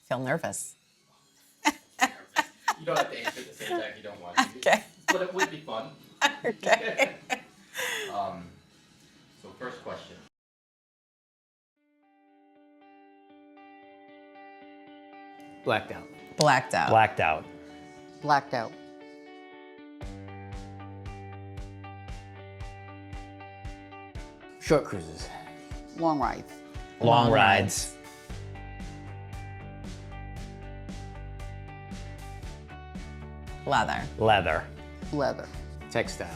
Feel nervous. You don't have to answer at the same time if you don't want to. Okay. But it would be fun. Okay. So first question. Blacked out. Blacked out. Blacked out. Blacked out. Short cruises. Long rides. Long rides. Leather. Leather. Leather. Textile.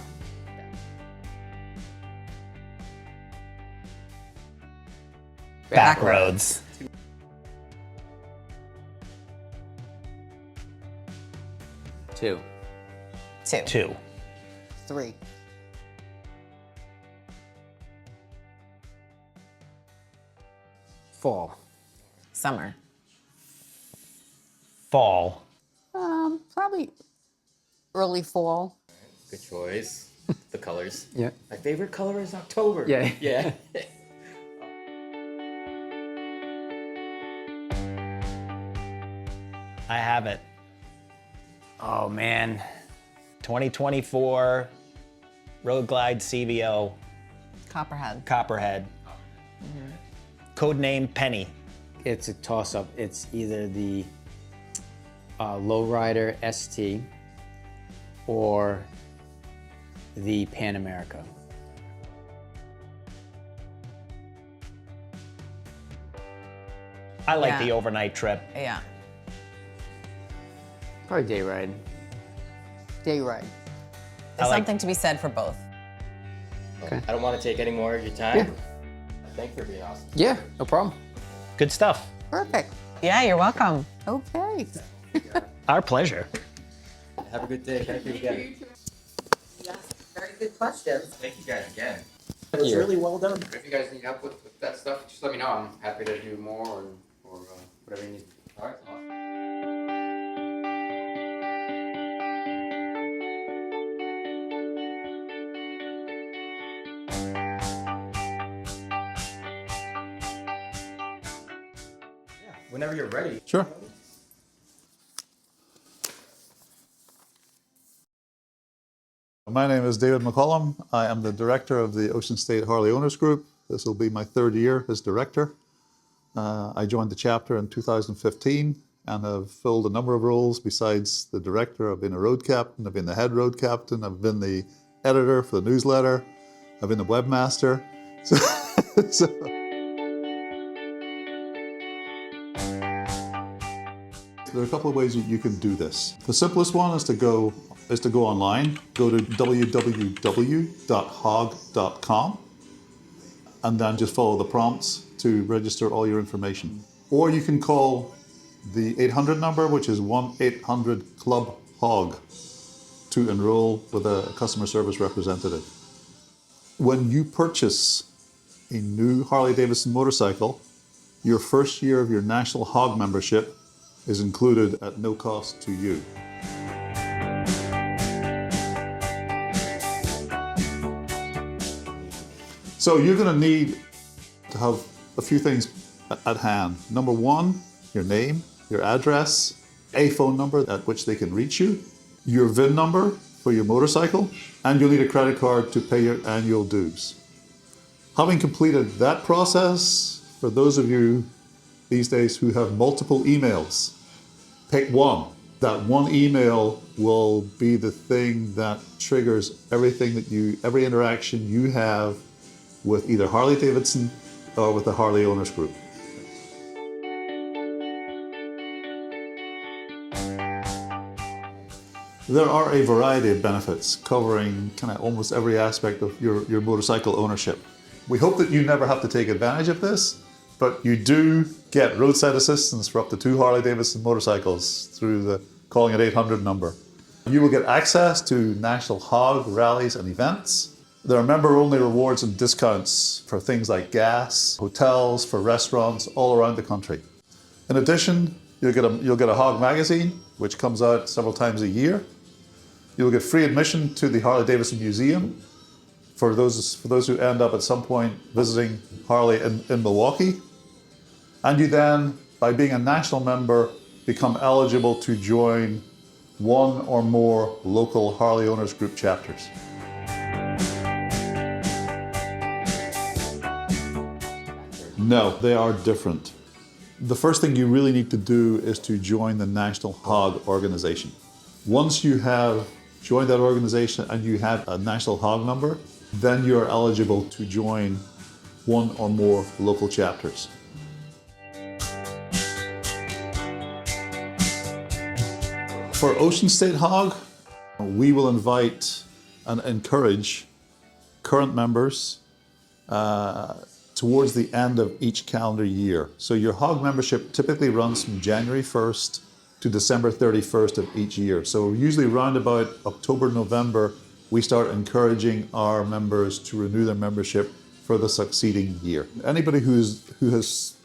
Back roads. Two. Two. 2. 3. Fall. Summer. Fall. Probably early fall. Good choice. The colors. Yeah. My favorite color is October. Yeah. Yeah. I have it. Oh man. 2024 Road Glide CVO Copperhead. Copperhead. Code name Penny. It's a toss-up. It's either the Lowrider ST or the Pan America. I like Yeah. the overnight trip. Yeah. Probably day ride. Day ride. There's like- something to be said for both. Okay. I don't want to take any more of your time. Yeah. Thanks for being awesome. Yeah, no problem. Good stuff. Perfect. Yeah, you're welcome. Okay. Our pleasure. Have a good day. Thank you again. Yes, very good questions. Thank you guys again. It was really well done. If you guys need help with that stuff, just let me know. I'm happy to do more or whatever you need. All right. Awesome. Whenever you're ready. Sure. My name is David McCollum. I am the director of the Ocean State Harley Owners Group. This will be my 3rd year as director. I joined the chapter in 2015 and have filled a number of roles besides the director. I've been a road captain, I've been the head road captain, I've been the editor for the newsletter, I've been the webmaster. So there are a couple of ways you can do this. The simplest one is to go online. Go to www.hog.com and then just follow the prompts to register all your information. Or you can call the 800 number, which is 1-800-CLUB-HOG, to enroll with a customer service representative. When you purchase a new Harley-Davidson motorcycle, your first year of your National HOG membership is included at no cost to you. So you're going to need to have a few things at hand. Number 1, your name, your address, a phone number at which they can reach you, your VIN number for your motorcycle, and you'll need a credit card to pay your annual dues. Having completed that process, for those of you these days who have multiple emails, pick one. That one email will be the thing that triggers every interaction you have with either Harley-Davidson or with the Harley Owners Group. There are a variety of benefits covering kind of almost every aspect of your motorcycle ownership. We hope that you never have to take advantage of this, but you do get roadside assistance for up to 2 Harley-Davidson motorcycles through the calling it 800 number. You will get access to national HOG rallies and events. There are member-only rewards and discounts for things like gas, hotels, for restaurants all around the country. In addition, you'll get a HOG magazine, which comes out several times a year. You'll get free admission to the Harley-Davidson Museum for those who end up at some point visiting Harley in Milwaukee. And you then by being a national member, become eligible to join one or more local Harley Owners Group chapters. No, they are different. The first thing you really need to do is to join the National Hog Organization. Once you have joined that organization and you have a National Hog number, then you're eligible to join one or more local chapters. For Ocean State Hog, we will invite and encourage current members towards the end of each calendar year. So your hog membership typically runs from January 1st to December 31st of each year. So usually around about October, November, we start encouraging our members to renew their membership for the succeeding year. Anybody who has,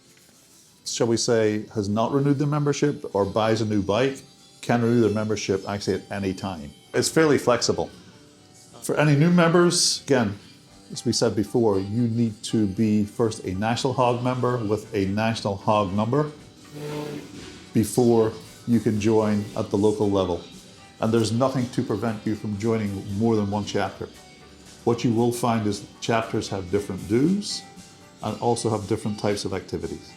shall we say, has not renewed their membership or buys a new bike can renew their membership actually at any time. It's fairly flexible. For any new members, again, as we said before, you need to be first a National Hog member with a National Hog number before you can join at the local level. And there's nothing to prevent you from joining more than one chapter. What you will find is chapters have different dues and also have different types of activities.